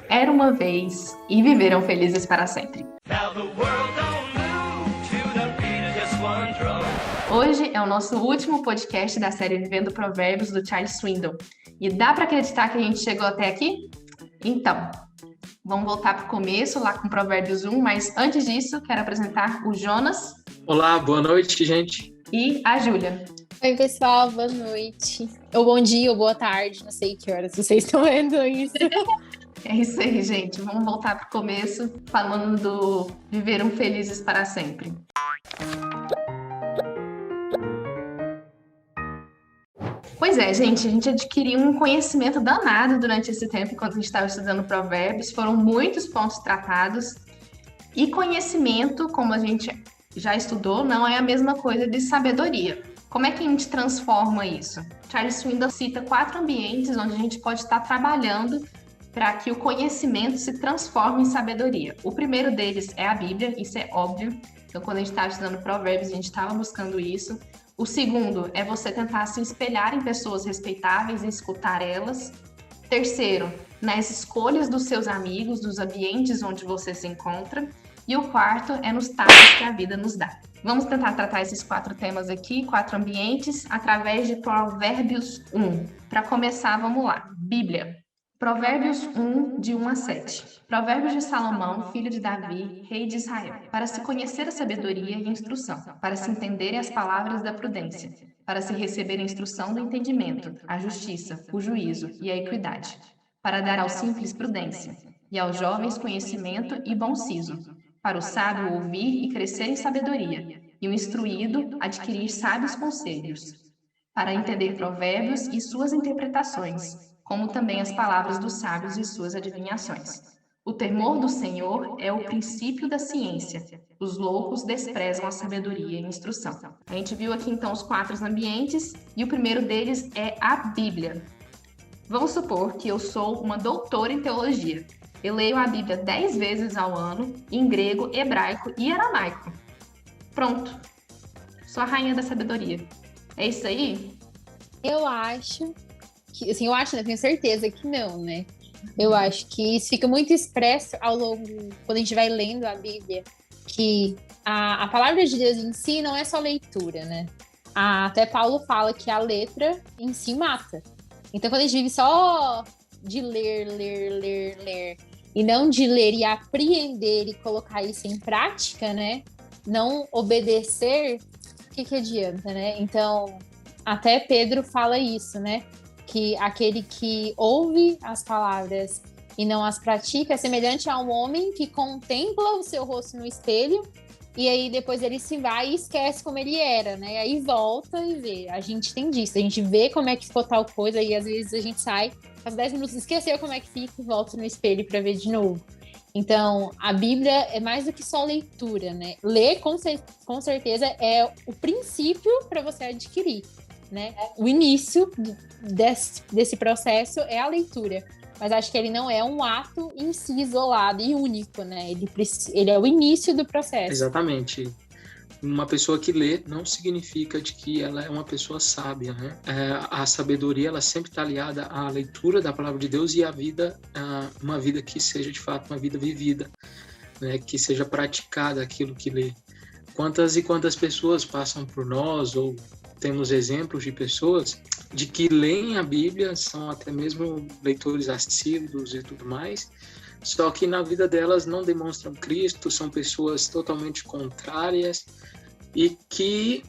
Era uma vez e viveram felizes para sempre. Hoje é o nosso último podcast da série Vivendo Provérbios do Charles Swindoll. E dá para acreditar que a gente chegou até aqui? Então, vamos voltar para o começo, lá com Provérbios 1, mas antes disso, quero apresentar o Jonas. Olá, boa noite, gente. E a Júlia. Oi, pessoal, boa noite. Ou bom dia, ou boa tarde, não sei que horas vocês estão vendo isso. É isso aí, gente. Vamos voltar para o começo, falando do Viveram Felizes para Sempre. Pois é, gente, a gente adquiriu um conhecimento danado durante esse tempo, enquanto a gente estava estudando Provérbios. Foram muitos pontos tratados. E conhecimento, como a gente já estudou, não é a mesma coisa de sabedoria. Como é que a gente transforma isso? Charles Swindoll cita 4 ambientes onde a gente pode estar trabalhando para que o conhecimento se transforme em sabedoria. O primeiro deles é a Bíblia, isso é óbvio. Então, quando a gente estava estudando Provérbios, a gente estava buscando isso. O segundo é você tentar se espelhar em pessoas respeitáveis e escutar elas. Terceiro, nas escolhas dos seus amigos, dos ambientes onde você se encontra. E o quarto é nos tapas que a vida nos dá. Vamos tentar tratar esses 4 temas aqui, 4 ambientes, através de Provérbios 1. Para começar, vamos lá. Bíblia. Provérbios 1, de 1 a 7. Provérbios de Salomão, filho de Davi, rei de Israel. Para se conhecer a sabedoria e a instrução, para se entenderem as palavras da prudência, para se receber a instrução do entendimento, a justiça, o juízo e a equidade, para dar aos simples prudência, e aos jovens conhecimento e bom siso, para o sábio ouvir e crescer em sabedoria, e o instruído adquirir sábios conselhos, para entender provérbios e suas interpretações, como também as palavras dos sábios e suas adivinhações. O temor do Senhor é o princípio da ciência. Os loucos desprezam a sabedoria e a instrução. A gente viu aqui então os 4 ambientes e o primeiro deles é a Bíblia. Vamos supor que eu sou uma doutora em teologia. Eu leio a Bíblia 10 vezes ao ano, em grego, hebraico e aramaico. Pronto. Sou a rainha da sabedoria. É isso aí? Eu acho que, assim, eu tenho certeza que não, né? Eu acho que isso fica muito expresso ao longo, quando a gente vai lendo a Bíblia, que a palavra de Deus em si não é só leitura, né? Até Paulo fala que a letra em si mata. Então, quando a gente vive só de ler, e não de ler e apreender e colocar isso em prática, né? Não obedecer, o que adianta, né? Então, até Pedro fala isso, né? Que aquele que ouve as palavras e não as pratica é semelhante a um homem que contempla o seu rosto no espelho e aí depois ele se vai e esquece como ele era, né? Aí volta e vê. A gente tem disso, a gente vê como é que ficou tal coisa e às vezes a gente sai, faz 10 minutos, esqueceu como é que fica e volta no espelho para ver de novo. Então, a Bíblia é mais do que só leitura, né? Ler, com certeza, é o princípio para você adquirir, né? O início desse processo é a leitura. Mas acho que ele não é um ato em si isolado e único, né? Ele é o início do processo. Exatamente. Uma pessoa que lê não significa de que ela é uma pessoa sábia, né? A sabedoria, ela sempre está aliada à leitura da palavra de Deus e à vida, uma vida que seja de fato uma vida vivida, né? Que seja praticada aquilo que lê. Quantas e quantas pessoas passam por nós, ou temos exemplos de pessoas de que leem a Bíblia, são até mesmo leitores assíduos e tudo mais, só que na vida delas não demonstram Cristo, são pessoas totalmente contrárias e que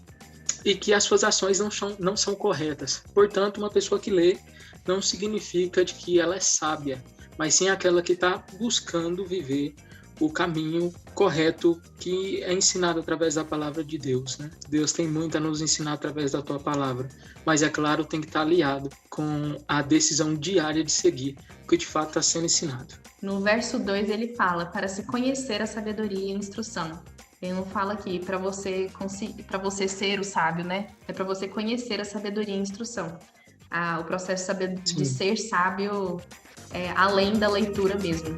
as suas ações não são corretas. Portanto, uma pessoa que lê não significa de que ela é sábia, mas sim aquela que está buscando viver o caminho correto que é ensinado através da palavra de Deus, né? Deus tem muito a nos ensinar através da tua palavra, mas é claro, tem que estar aliado com a decisão diária de seguir o que de fato está sendo ensinado. No verso 2 ele fala, para se conhecer a sabedoria e a instrução. Ele não fala aqui para você ser o sábio, né? É para você conhecer a sabedoria e a instrução. O processo de ser sábio é além da leitura mesmo.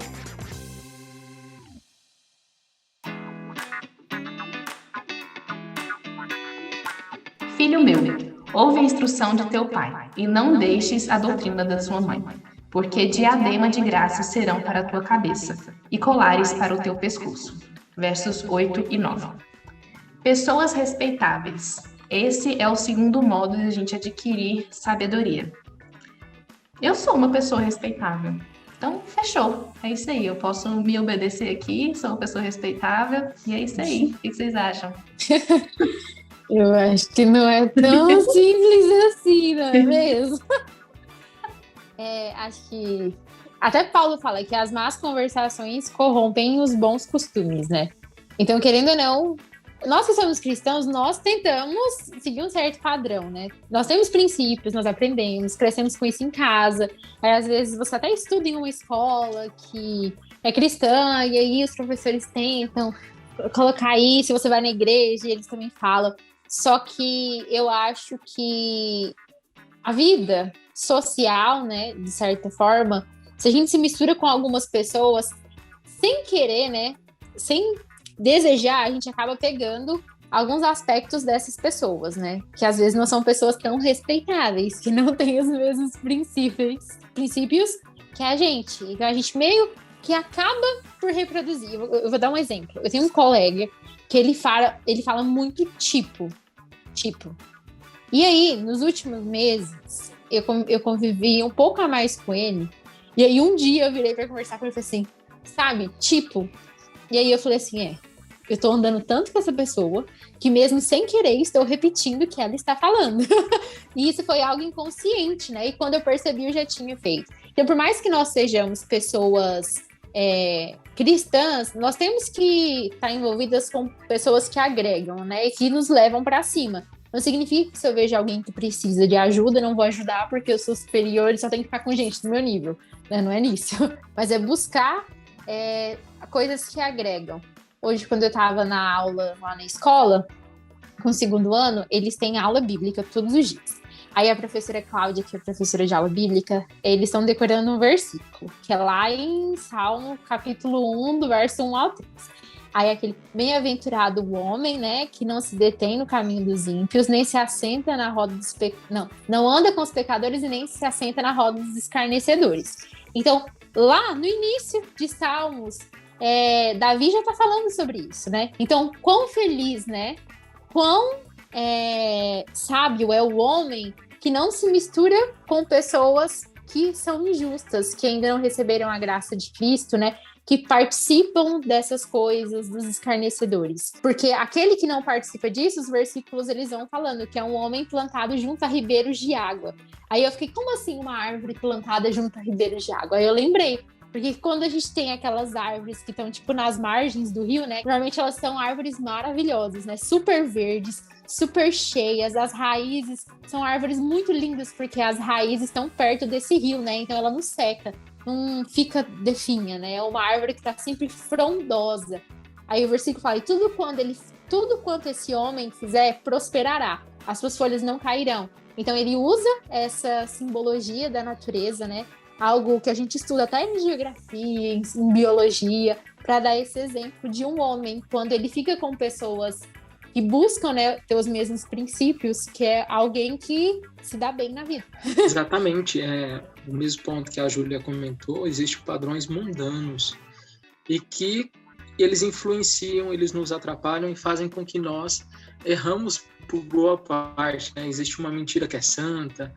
Filho meu, ouve a instrução de teu pai, e não deixes a doutrina da sua mãe. porque diadema de graça serão para a tua cabeça, e colares para o teu pescoço. Versos 8 e 9. Pessoas respeitáveis. Esse é o segundo modo de a gente adquirir sabedoria. Eu sou uma pessoa respeitável. Então, fechou. É isso aí. Eu posso me obedecer aqui, sou uma pessoa respeitável, e é isso aí. O que vocês acham? Eu acho que não é tão simples assim, não é mesmo? Acho que até Paulo fala que as más conversações corrompem os bons costumes, né? Então, querendo ou não, nós que somos cristãos, nós tentamos seguir um certo padrão, né? Nós temos princípios, nós aprendemos, crescemos com isso em casa. Aí, às vezes, você até estuda em uma escola que é cristã, e aí os professores tentam colocar isso, você vai na igreja e eles também falam. Só que eu acho que a vida social, né, de certa forma, se a gente se mistura com algumas pessoas sem querer, né, sem desejar, a gente acaba pegando alguns aspectos dessas pessoas, né, que às vezes não são pessoas tão respeitáveis, que não têm os mesmos princípios que a gente. Então a gente meio que acaba por reproduzir. Eu vou dar um exemplo. Eu tenho um colega que ele fala muito tipo. E aí, nos últimos meses, eu convivi um pouco a mais com ele. E aí, um dia eu virei pra conversar com ele e falei assim, sabe, tipo. E aí eu falei assim, eu tô andando tanto com essa pessoa que mesmo sem querer estou repetindo o que ela está falando. E isso foi algo inconsciente, né? E quando eu percebi, eu já tinha feito. Então, por mais que nós sejamos pessoas cristãs, nós temos que estar envolvidas com pessoas que agregam, né? E que nos levam para cima. Não significa que se eu vejo alguém que precisa de ajuda, eu não vou ajudar porque eu sou superior e só tenho que ficar com gente do meu nível. Né? Não é nisso. Mas é buscar coisas que agregam. Hoje, quando eu estava na aula lá na escola, com o segundo ano, eles têm aula bíblica todos os dias. Aí a professora Cláudia, que é professora de aula bíblica, eles estão decorando um versículo, que é lá em Salmo, capítulo 1, do verso 1 ao 3. Aí aquele bem-aventurado o homem, né, que não se detém no caminho dos ímpios, nem se assenta na roda dos não anda com os pecadores e nem se assenta na roda dos escarnecedores. Então, lá no início de Salmos, Davi já está falando sobre isso, né? Então, quão feliz, né? Quão sábio é o homem que não se mistura com pessoas que são injustas, que ainda não receberam a graça de Cristo, né? Que participam dessas coisas, dos escarnecedores. Porque aquele que não participa disso, os versículos eles vão falando que é um homem plantado junto a ribeiros de água. Aí eu fiquei, como assim uma árvore plantada junto a ribeiros de água? Aí eu lembrei, porque quando a gente tem aquelas árvores que estão, tipo, nas margens do rio, né? Normalmente elas são árvores maravilhosas, né? Super verdes, super cheias. As raízes são árvores muito lindas, porque as raízes estão perto desse rio, né? Então ela não seca, não fica definha, né? É uma árvore que está sempre frondosa. Aí o versículo fala, e tudo quanto esse homem fizer, prosperará. As suas folhas não cairão. Então ele usa essa simbologia da natureza, né? Algo que a gente estuda até em geografia, em biologia, para dar esse exemplo de um homem, quando ele fica com pessoas que buscam, né, ter os mesmos princípios, que é alguém que se dá bem na vida. Exatamente. O mesmo ponto que a Júlia comentou, existem padrões mundanos e que eles influenciam, eles nos atrapalham e fazem com que nós erramos por boa parte. Né? Existe uma mentira que é santa,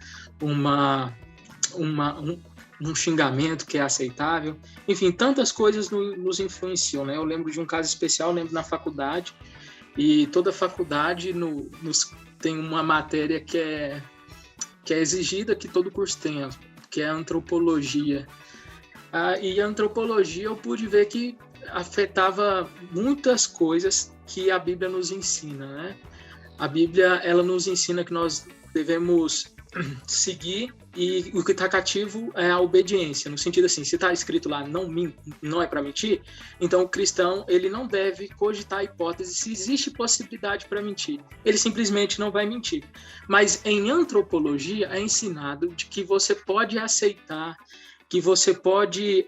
um xingamento que é aceitável, enfim, tantas coisas nos influenciam, né? Eu lembro de um caso especial, lembro na faculdade, e toda faculdade tem uma matéria que é exigida, que todo curso tenha, que é a antropologia. E a antropologia eu pude ver que afetava muitas coisas que a Bíblia nos ensina, né? A Bíblia, ela nos ensina que nós devemos seguir, e o que está cativo é a obediência, no sentido assim, se está escrito lá não é para mentir, então o cristão ele não deve cogitar a hipótese se existe possibilidade para mentir, ele simplesmente não vai mentir. Mas em antropologia é ensinado de que você pode aceitar, que você pode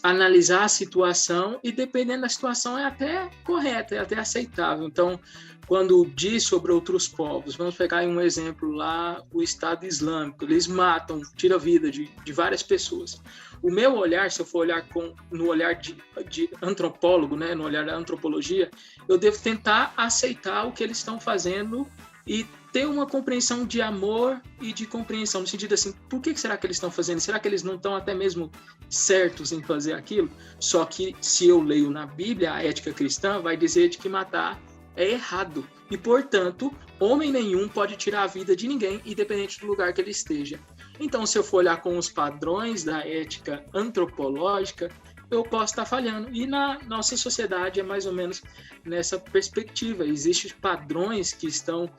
analisar a situação e, dependendo da situação, é até correto, é até aceitável. Então, quando diz sobre outros povos, vamos pegar um exemplo lá, o Estado Islâmico, eles matam, tiram a vida de várias pessoas. O meu olhar, se eu for olhar no olhar de antropólogo, né, no olhar da antropologia, eu devo tentar aceitar o que eles estão fazendo e ter uma compreensão de amor e de compreensão, no sentido assim, por que será que eles estão fazendo? Será que eles não estão até mesmo certos em fazer aquilo? Só que se eu leio na Bíblia, a ética cristã vai dizer de que matar é errado. E, portanto, homem nenhum pode tirar a vida de ninguém, independente do lugar que ele esteja. Então, se eu for olhar com os padrões da ética antropológica, eu posso estar falhando. E na nossa sociedade é mais ou menos nessa perspectiva. Existem padrões que estão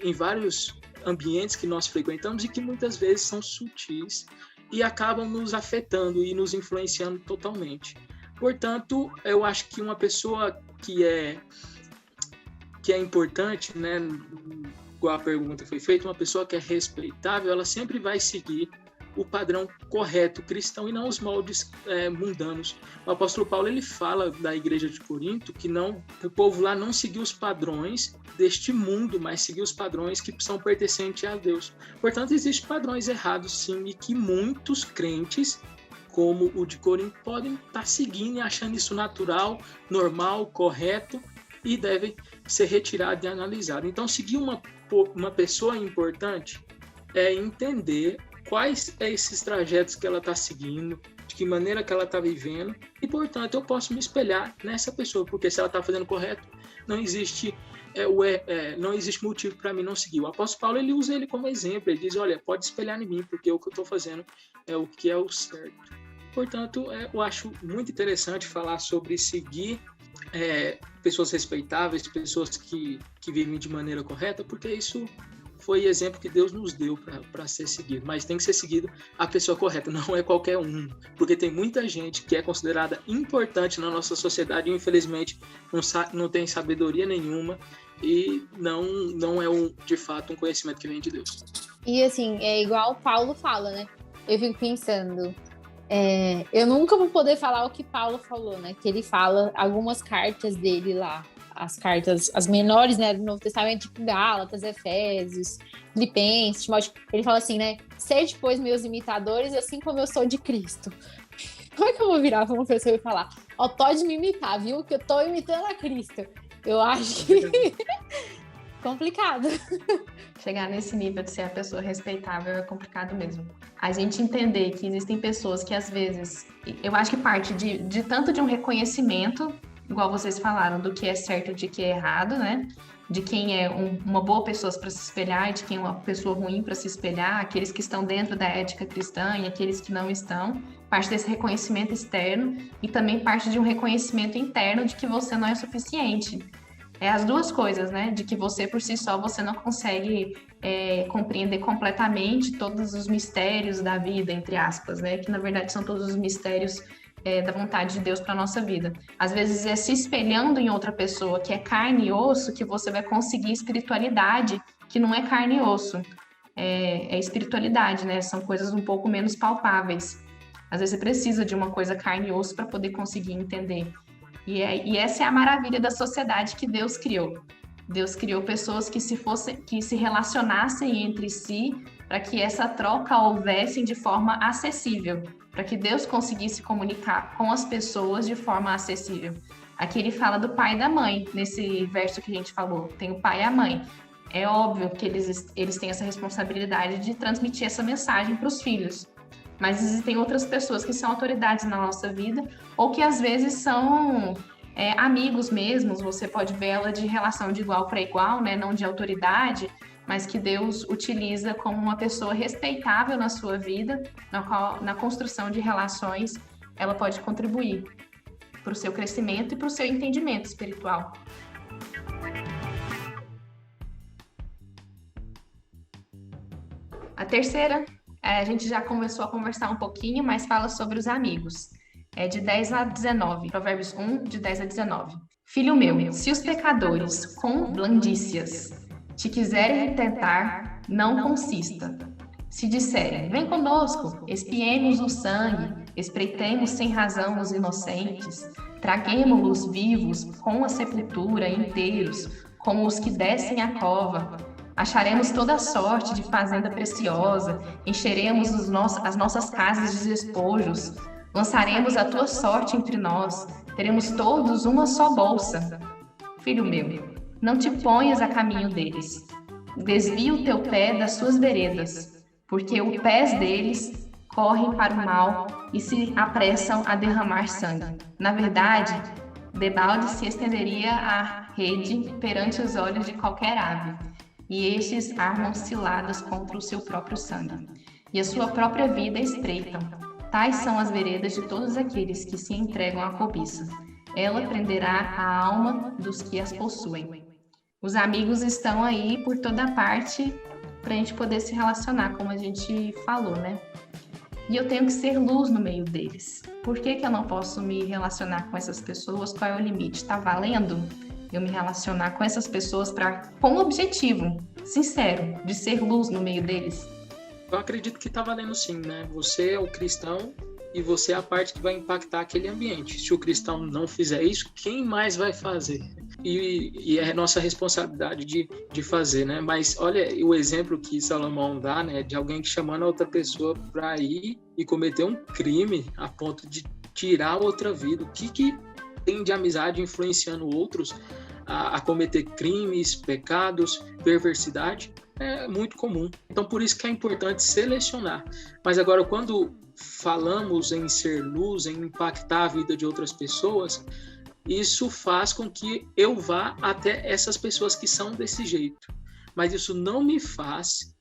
em vários ambientes que nós frequentamos e que muitas vezes são sutis e acabam nos afetando e nos influenciando totalmente. Portanto, eu acho que uma pessoa que é importante, né, igual a pergunta foi feita, uma pessoa que é respeitável, ela sempre vai seguir o padrão correto cristão e não os moldes mundanos. O apóstolo Paulo, ele fala da igreja de Corinto que o povo lá não seguiu os padrões deste mundo, mas seguiu os padrões que são pertencentes a Deus. Portanto, existem padrões errados, sim, e que muitos crentes, como o de Corinto, podem estar seguindo e achando isso natural, normal, correto, e devem ser retirados e analisados. Então, seguir uma pessoa importante é entender quais esses trajetos que ela está seguindo, de que maneira que ela está vivendo, e, portanto, eu posso me espelhar nessa pessoa, porque se ela está fazendo correto, não existe motivo para mim não seguir. O apóstolo Paulo, ele usa ele como exemplo, ele diz, olha, pode espelhar em mim, porque o que eu estou fazendo é o que é o certo. Portanto, eu acho muito interessante falar sobre seguir pessoas respeitáveis, pessoas que vivem de maneira correta, porque isso foi exemplo que Deus nos deu para ser seguido, mas tem que ser seguido a pessoa correta, não é qualquer um, porque tem muita gente que é considerada importante na nossa sociedade e infelizmente não tem sabedoria nenhuma e não é de fato um conhecimento que vem de Deus. E assim, é igual Paulo fala, né? Eu fico pensando, eu nunca vou poder falar o que Paulo falou, né? Que ele fala algumas cartas dele lá, as cartas, as menores, né, do Novo Testamento, tipo Gálatas, Efésios, Filipenses, Timóteo. Ele fala assim, né? Sede, pois, meus imitadores, assim como eu sou de Cristo. Como é que eu vou virar para uma pessoa e falar, pode me imitar, viu? Que eu tô imitando a Cristo. Eu acho que complicado. Chegar nesse nível de ser a pessoa respeitável é complicado mesmo. A gente entender que existem pessoas que, às vezes, eu acho que parte de tanto de um reconhecimento, igual vocês falaram, do que é certo e de que é errado, né? De quem é uma boa pessoa para se espelhar e de quem é uma pessoa ruim para se espelhar, aqueles que estão dentro da ética cristã e aqueles que não estão, parte desse reconhecimento externo e também parte de um reconhecimento interno de que você não é suficiente. É as duas coisas, né? De que você, por si só, você não consegue compreender completamente todos os mistérios da vida, entre aspas, né? Que, na verdade, são todos os mistérios da vontade de Deus para a nossa vida. Às vezes é se espelhando em outra pessoa que é carne e osso que você vai conseguir espiritualidade que não é carne e osso. É espiritualidade, né? São coisas um pouco menos palpáveis. Às vezes você precisa de uma coisa carne e osso para poder conseguir entender. E essa é a maravilha da sociedade que Deus criou. Deus criou pessoas que se relacionassem entre si para que essa troca houvesse de forma acessível, para que Deus conseguisse comunicar com as pessoas de forma acessível. Aqui ele fala do pai e da mãe, nesse verso que a gente falou, tem o pai e a mãe. É óbvio que eles têm essa responsabilidade de transmitir essa mensagem para os filhos, mas existem outras pessoas que são autoridades na nossa vida, ou que às vezes são amigos mesmos, você pode ver ela de relação de igual para igual, né? Não de autoridade, mas que Deus utiliza como uma pessoa respeitável na sua vida, na construção de relações, ela pode contribuir para o seu crescimento e para o seu entendimento espiritual. A terceira, a gente já começou a conversar um pouquinho, mas fala sobre os amigos. É de 10 a 19, Provérbios 1, de 10 a 19. Filho meu, se os pecadores com blandícias te quiserem tentar, não consista. Se disserem, vem conosco, espiemos o sangue, espreitemos sem razão os inocentes, traguemo-los vivos com a sepultura inteiros, como os que descem a cova. Acharemos toda sorte de fazenda preciosa, encheremos as nossas casas de despojos, lançaremos a tua sorte entre nós, teremos todos uma só bolsa. Filho meu, não te ponhas a caminho deles. Desvia o teu pé das suas veredas, porque os pés deles correm para o mal e se apressam a derramar sangue. Na verdade, debalde se estenderia a rede perante os olhos de qualquer ave, e estes armam ciladas contra o seu próprio sangue, e a sua própria vida espreitam. Tais são as veredas de todos aqueles que se entregam à cobiça. Ela prenderá a alma dos que as possuem. Os amigos estão aí por toda parte para a gente poder se relacionar, como a gente falou, né? E eu tenho que ser luz no meio deles. Por que eu não posso me relacionar com essas pessoas? Qual é o limite? Está valendo eu me relacionar com essas pessoas com o objetivo sincero de ser luz no meio deles? Eu acredito que está valendo sim, né? Você é o cristão e você é a parte que vai impactar aquele ambiente. Se o cristão não fizer isso, quem mais vai fazer? E é nossa responsabilidade de fazer, né? Mas olha o exemplo que Salomão dá, né? De alguém chamando a outra pessoa para ir e cometer um crime a ponto de tirar outra vida. O que tem de amizade influenciando outros a cometer crimes, pecados, perversidade? É muito comum. Então, por isso que é importante selecionar. Mas agora, quando falamos em ser luz, em impactar a vida de outras pessoas, isso faz com que eu vá até essas pessoas que são desse jeito. Mas isso não me faz,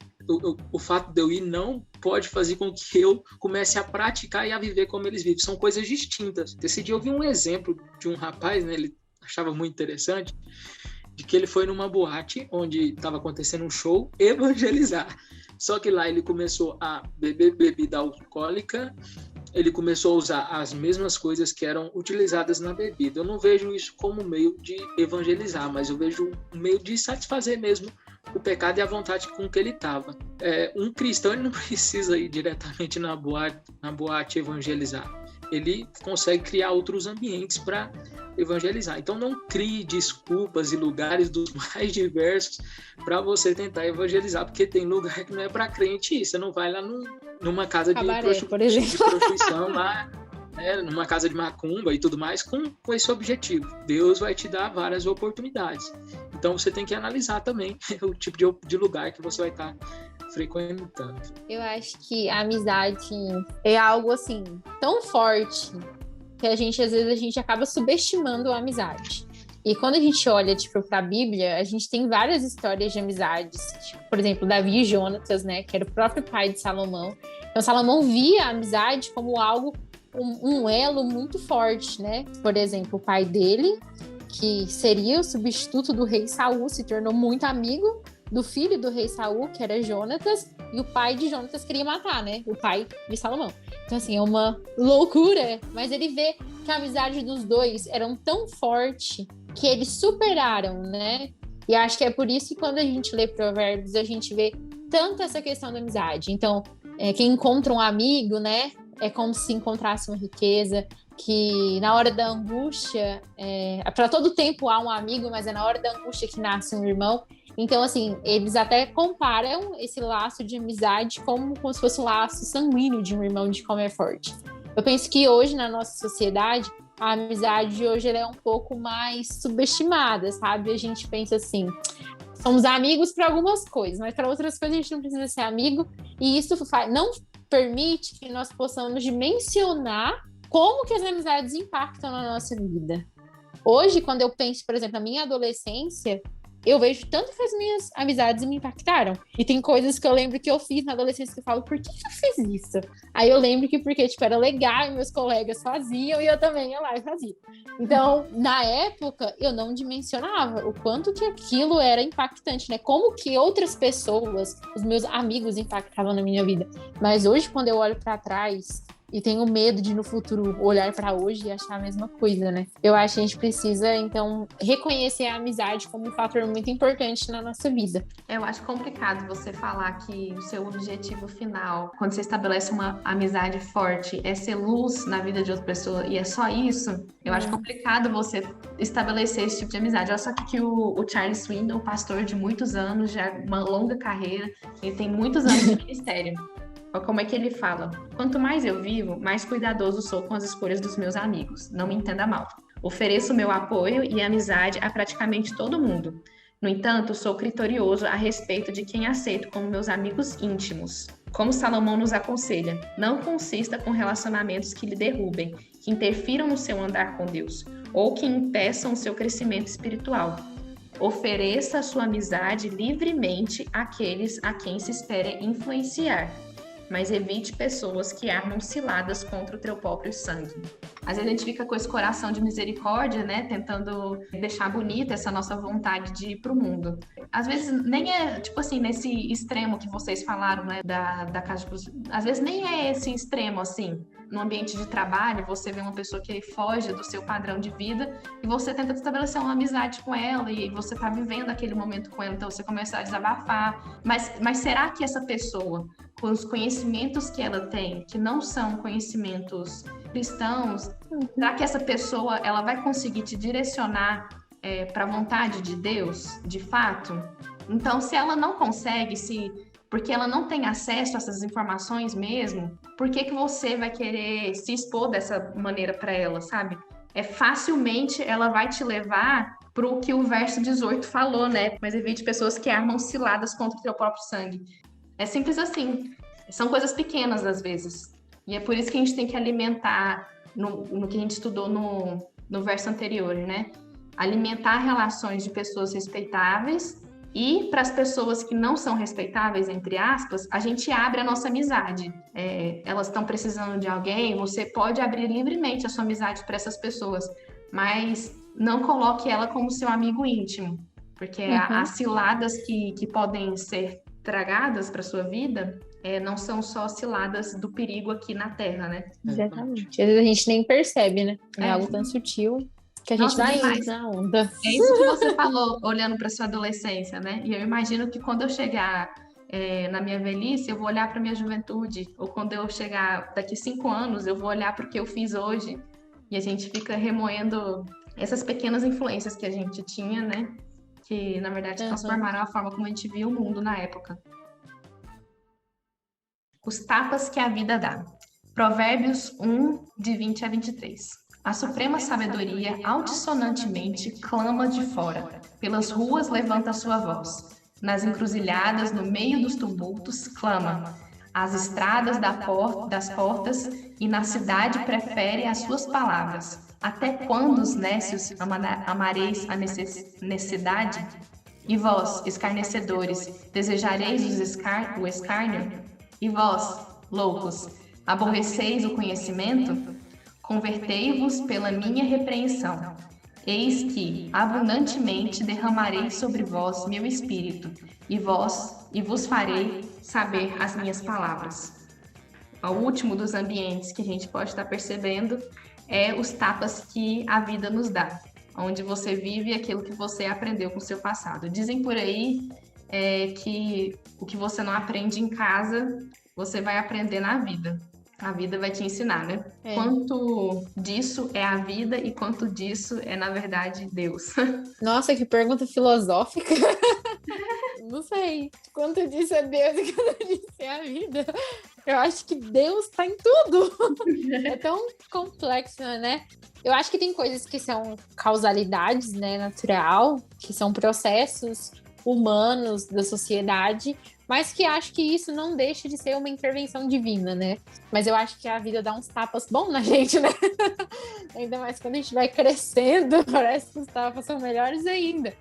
o fato de eu ir não pode fazer com que eu comece a praticar e a viver como eles vivem. São coisas distintas. Esse dia eu vi um exemplo de um rapaz, né, ele achava muito interessante, de que ele foi numa boate onde estava acontecendo um show, evangelizar. Só que lá ele começou a beber bebida alcoólica, ele começou a usar as mesmas coisas que eram utilizadas na bebida. Eu não vejo isso como um meio de evangelizar, mas eu vejo um meio de satisfazer mesmo o pecado e a vontade com que ele estava. Um cristão ele não precisa ir diretamente na boate evangelizar. Ele consegue criar outros ambientes para evangelizar. Então não crie desculpas e lugares dos mais diversos para você tentar evangelizar, porque tem lugar que não é para crente ir. Você não vai lá numa casa de prostituição lá, né, numa casa de macumba e tudo mais com esse objetivo. Deus vai te dar várias oportunidades. Então você tem que analisar também o tipo de lugar que você vai estar frequentando. Eu acho que a amizade é algo assim tão forte que às vezes a gente acaba subestimando a amizade. E quando a gente olha, para a Bíblia, a gente tem várias histórias de amizades. Por exemplo, Davi e Jonatas, né, que era o próprio pai de Salomão. Então, Salomão via a amizade como algo, um elo muito forte, né? Por exemplo, o pai dele, que seria o substituto do rei Saul, se tornou muito amigo do filho do rei Saul, que era Jonatas, e o pai de Jonatas queria matar, né? O pai de Salomão. Então, assim, é uma loucura, mas ele vê que a amizade dos dois era tão forte que eles superaram, né? E acho que é por isso que quando a gente lê Provérbios, a gente vê tanto essa questão da amizade. Então, quem encontra um amigo, né? É como se encontrasse uma riqueza, que na hora da angústia, para todo tempo há um amigo, mas é na hora da angústia que nasce um irmão. Então, assim, eles até comparam esse laço de amizade como se fosse o laço sanguíneo de um irmão, de como é forte. Eu penso que hoje, na nossa sociedade, a amizade de hoje ela é um pouco mais subestimada, sabe? A gente pensa assim, somos amigos para algumas coisas, mas para outras coisas a gente não precisa ser amigo, e isso não permite que nós possamos dimensionar como que as amizades impactam na nossa vida. Hoje, quando eu penso, por exemplo, na minha adolescência, eu vejo tanto que as minhas amizades me impactaram. E tem coisas que eu lembro que eu fiz na adolescência que eu falo, por que eu fiz isso? Aí eu lembro que porque, era legal e meus colegas faziam e eu também ia lá e fazia. Então, na época, eu não dimensionava o quanto que aquilo era impactante, né? Como que outras pessoas, os meus amigos impactavam na minha vida. Mas hoje, quando eu olho para trás e tenho medo de no futuro olhar para hoje e achar a mesma coisa, né? Eu acho que a gente precisa, então, reconhecer a amizade como um fator muito importante na nossa vida. Eu acho complicado você falar que o seu objetivo final, quando você estabelece uma amizade forte, é ser luz na vida de outra pessoa e é só isso. Eu acho complicado você estabelecer esse tipo de amizade. Olha só que o Charles Swindoll, um pastor de muitos anos, já uma longa carreira, ele tem muitos anos de ministério. Olha como é que ele fala. Quanto mais eu vivo, mais cuidadoso sou com as escolhas dos meus amigos. Não me entenda mal. Ofereço meu apoio e amizade a praticamente todo mundo. No entanto, sou criterioso a respeito de quem aceito como meus amigos íntimos. Como Salomão nos aconselha, não consista com relacionamentos que lhe derrubem, que interfiram no seu andar com Deus, ou que impeçam o seu crescimento espiritual. Ofereça a sua amizade livremente àqueles a quem se espere influenciar, mas evite pessoas que armam ciladas contra o teu próprio sangue. Às vezes a gente fica com esse coração de misericórdia, né? Tentando deixar bonita essa nossa vontade de ir pro mundo. Às vezes nem é, tipo assim, nesse extremo que vocês falaram, né? Da casa de... Às vezes nem é esse extremo, assim. No ambiente de trabalho, você vê uma pessoa que foge do seu padrão de vida e você tenta estabelecer uma amizade com ela e você tá vivendo aquele momento com ela, então você começa a desabafar. Mas será que essa pessoa, com os conhecimentos que ela tem, que não são conhecimentos cristãos, será que essa pessoa ela vai conseguir te direcionar para a vontade de Deus, de fato? Então, se ela não consegue, porque ela não tem acesso a essas informações mesmo, por que você vai querer se expor dessa maneira para ela, sabe? Facilmente ela vai te levar para o que o verso 18 falou, né? Mas evite pessoas que armam ciladas contra o teu próprio sangue. É simples assim. São coisas pequenas às vezes. E é por isso que a gente tem que alimentar, no que a gente estudou no verso anterior, né? Alimentar relações de pessoas respeitáveis. E para as pessoas que não são respeitáveis, entre aspas, a gente abre a nossa amizade. Elas estão precisando de alguém, você pode abrir livremente a sua amizade para essas pessoas, mas não coloque ela como seu amigo íntimo, porque as ciladas que podem ser tragadas para sua vida não são só ciladas do perigo aqui na Terra, né? Exatamente. Às vezes a gente nem percebe, né? É algo tão sutil que a gente vai indo na onda. É isso que você falou, olhando para sua adolescência, né? E eu imagino que quando eu chegar na minha velhice, eu vou olhar para minha juventude, ou quando eu chegar daqui 5 anos, eu vou olhar para o que eu fiz hoje, e a gente fica remoendo essas pequenas influências que a gente tinha, né? Que, na verdade, transformaram a forma como a gente via o mundo na época. Os tapas que a vida dá. Provérbios 1, de 20 a 23. A suprema sabedoria altissonantemente clama de fora. Pelas ruas levanta sua voz. Nas encruzilhadas, no meio dos tumultos, clama. Às estradas das portas e na cidade prefere as suas palavras. Até quando os nécios amareis a necessidade? E vós, escarnecedores, desejareis o escárnio? E vós, loucos, aborreceis o conhecimento? Convertei-vos pela minha repreensão. Eis que abundantemente derramarei sobre vós meu espírito, e vos farei saber as minhas palavras. O último dos ambientes que a gente pode estar percebendo é os tapas que a vida nos dá, onde você vive aquilo que você aprendeu com o seu passado. Dizem por aí que o que você não aprende em casa, você vai aprender na vida. A vida vai te ensinar, né? Quanto disso é a vida e quanto disso é, na verdade, Deus. Nossa, que pergunta filosófica. Não sei. Quanto disso é Deus e quanto disso é a vida. Eu acho que Deus tá em tudo. É tão complexo, né? Eu acho que tem coisas que são causalidades, né, natural, que são processos humanos da sociedade, mas que acho que isso não deixa de ser uma intervenção divina, né? Mas eu acho que a vida dá uns tapas bons na gente, né? Ainda mais quando a gente vai crescendo, parece que os tapas são melhores ainda.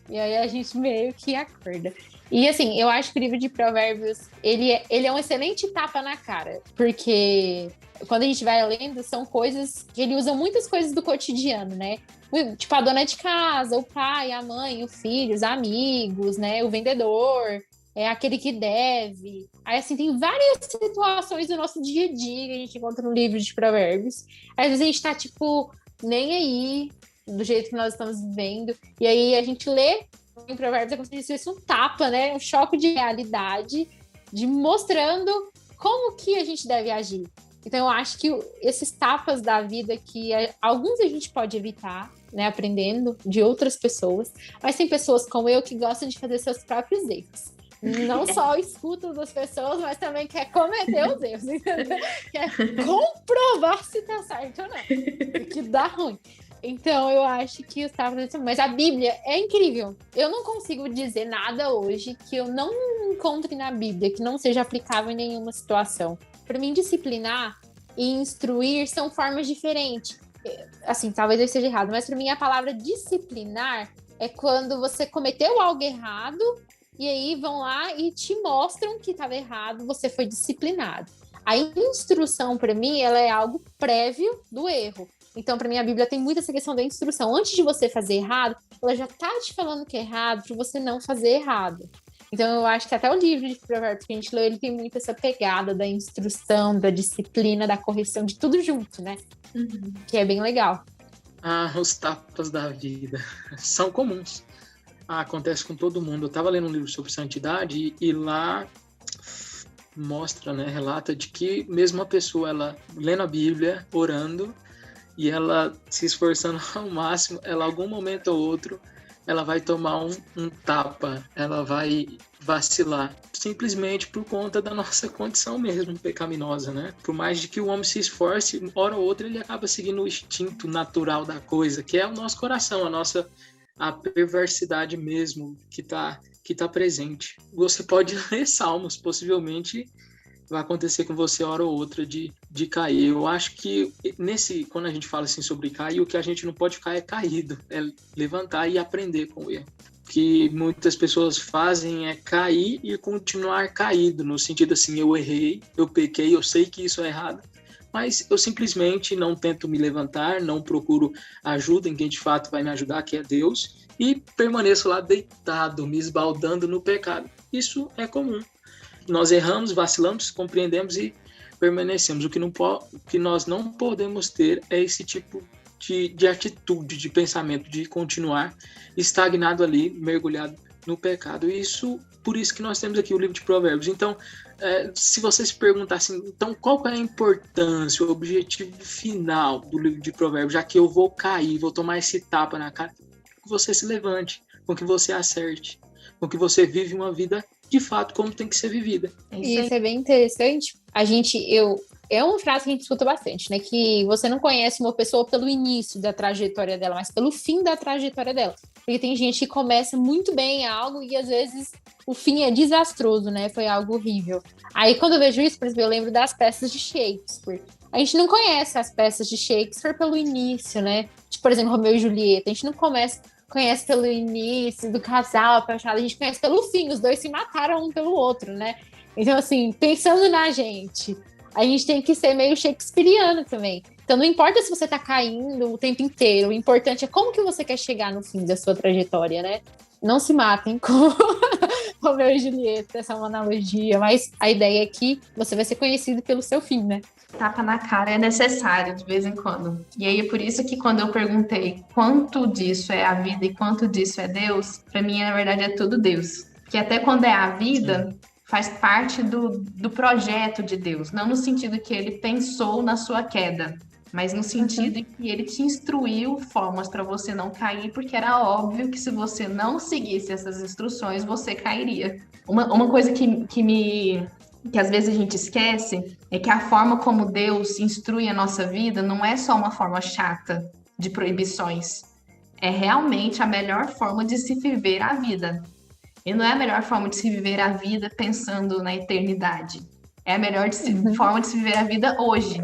E aí a gente meio que acorda. E assim, eu acho que o livro de Provérbios, ele é um excelente tapa na cara, porque quando a gente vai lendo, são coisas que ele usa muitas coisas do cotidiano, né? Tipo, a dona de casa, o pai, a mãe, o filho, os amigos, né? O vendedor. é aquele que deve. Aí, assim, tem várias situações do nosso dia a dia que a gente encontra no livro de Provérbios. Às vezes a gente tá, tipo, nem aí, do jeito que nós estamos vivendo. E aí a gente lê em Provérbios, é como se fosse um tapa, né? Um choque de realidade, de mostrando como que a gente deve agir. Então, eu acho que esses tapas da vida que alguns a gente pode evitar, né, aprendendo de outras pessoas, mas tem pessoas como eu que gostam de fazer seus próprios erros. Não só escutam das pessoas, mas também quer cometer os erros, entendeu? Quer comprovar se tá certo ou não, porque dá ruim. Então, eu acho que os tapas... Mas a Bíblia é incrível. Eu não consigo dizer nada hoje que eu não encontre na Bíblia, que não seja aplicável em nenhuma situação. Para mim, disciplinar e instruir são formas diferentes. Assim, talvez eu esteja errado, mas para mim a palavra disciplinar é quando você cometeu algo errado e aí vão lá e te mostram que estava errado, você foi disciplinado. A instrução, para mim, ela é algo prévio do erro. Então, para mim, a Bíblia tem muito essa questão da instrução. Antes de você fazer errado, ela já tá te falando que é errado para você não fazer errado. Então, eu acho que até o livro de Provérbios que a gente leu, ele tem muito essa pegada da instrução, da disciplina, da correção, de tudo junto, né? Uhum. Que é bem legal. Os tapas da vida são comuns. Acontece com todo mundo. Eu estava lendo um livro sobre santidade e lá mostra, né, relata de que mesmo a pessoa, ela lendo a Bíblia, orando, e ela se esforçando ao máximo, ela, algum momento ou outro, ela vai tomar um tapa, ela vai vacilar, simplesmente por conta da nossa condição mesmo pecaminosa, né? Por mais de que o homem se esforce, hora ou outra ele acaba seguindo o instinto natural da coisa, que é o nosso coração, a perversidade mesmo que tá presente. Você pode ler Salmos, possivelmente vai acontecer com você hora ou outra de cair. Eu acho que quando a gente fala assim sobre cair, o que a gente não pode ficar é caído, é levantar e aprender com o erro. O que muitas pessoas fazem é cair e continuar caído, no sentido assim, eu errei, eu pequei, eu sei que isso é errado, mas eu simplesmente não tento me levantar, não procuro ajuda em quem de fato vai me ajudar, que é Deus, e permaneço lá deitado, me esbaldando no pecado. Isso é comum. Nós erramos, vacilamos, compreendemos e permanecemos. O que nós não podemos ter é esse tipo de atitude, de pensamento, de continuar estagnado ali, mergulhado no pecado. Por isso que nós temos aqui o livro de Provérbios. Então, se você se perguntar assim, então qual é a importância, o objetivo final do livro de Provérbios, já que eu vou cair, vou tomar esse tapa na cara, que você se levante, com que você acerte, com que você vive uma vida de fato como tem que ser vivida. Isso é bem interessante. É uma frase que a gente escuta bastante, né? Que você não conhece uma pessoa pelo início da trajetória dela, mas pelo fim da trajetória dela. Porque tem gente que começa muito bem algo e às vezes o fim é desastroso, né? Foi algo horrível. Aí quando eu vejo isso, por exemplo, eu lembro das peças de Shakespeare. A gente não conhece as peças de Shakespeare pelo início, né? Tipo, por exemplo, Romeu e Julieta. A gente não conhece pelo início do casal apaixonado, a gente conhece pelo fim, os dois se mataram um pelo outro, né? Então, assim, pensando na gente, a gente tem que ser meio shakespeariano também. Então, não importa se você tá caindo o tempo inteiro, o importante é como que você quer chegar no fim da sua trajetória, né? Não se matem com Romeu e Julieta, essa é uma analogia, mas a ideia é que você vai ser conhecido pelo seu fim, né? Tapa na cara é necessário de vez em quando. E aí é por isso que quando eu perguntei quanto disso é a vida e quanto disso é Deus, para mim, na verdade, é tudo Deus. Que até quando é a vida, faz parte do projeto de Deus. Não no sentido que ele pensou na sua queda, mas no sentido que ele te instruiu formas para você não cair, porque era óbvio que se você não seguisse essas instruções, você cairia. Uma coisa que às vezes a gente esquece é que a forma como Deus instrui a nossa vida não é só uma forma chata de proibições. É realmente a melhor forma de se viver a vida. E não é a melhor forma de se viver a vida pensando na eternidade. É a melhor forma de se viver a vida hoje.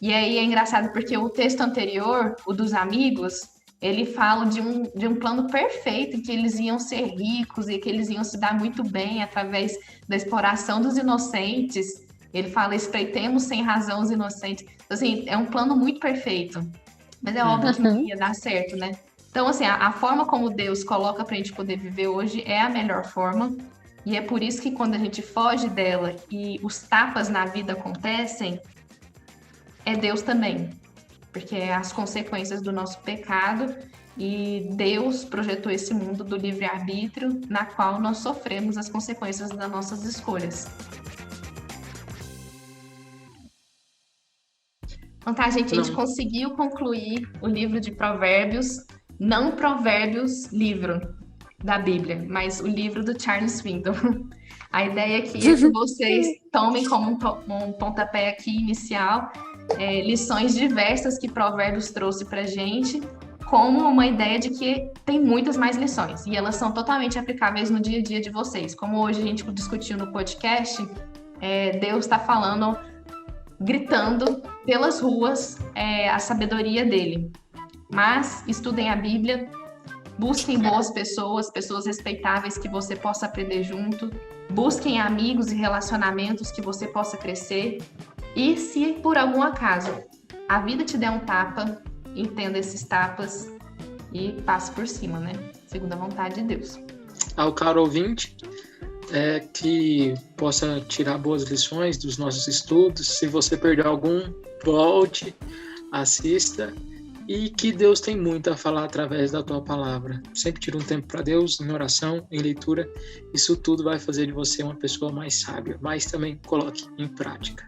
E aí é engraçado porque o texto anterior, o dos amigos, ele fala de um plano perfeito, que eles iam ser ricos e que eles iam se dar muito bem através da exploração dos inocentes. Ele fala, espreitemos sem razão os inocentes. Assim, é um plano muito perfeito. Mas é óbvio que não ia dar certo, né? Então, assim, a forma como Deus coloca pra gente poder viver hoje é a melhor forma. E é por isso que quando a gente foge dela e os tapas na vida acontecem, é Deus também. Porque é as consequências do nosso pecado e Deus projetou esse mundo do livre-arbítrio na qual nós sofremos as consequências das nossas escolhas. Então tá, gente, a gente conseguiu concluir o livro de Provérbios, não Provérbios livro da Bíblia, mas o livro do Charles Swindoll. A ideia aqui é que vocês tomem como um pontapé aqui inicial lições diversas que Provérbios trouxe pra gente, como uma ideia de que tem muitas mais lições, e elas são totalmente aplicáveis no dia a dia de vocês. Como hoje a gente discutiu no podcast, Deus está falando, gritando pelas ruas a sabedoria dele. Mas estudem a Bíblia, busquem boas pessoas, pessoas respeitáveis que você possa aprender junto, busquem amigos e relacionamentos que você possa crescer, e se por algum acaso a vida te der um tapa, entenda esses tapas e passe por cima, né? Segundo a vontade de Deus. Ao caro ouvinte, que possa tirar boas lições dos nossos estudos. Se você perdeu algum, volte, assista, e que Deus tem muito a falar através da tua palavra. Sempre tira um tempo para Deus, em oração, em leitura. Isso tudo vai fazer de você uma pessoa mais sábia, mas também coloque em prática.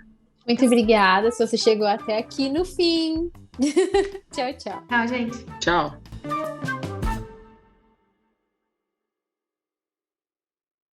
Muito obrigada se você chegou até aqui no fim. Tchau, tchau. Tchau, gente. Tchau.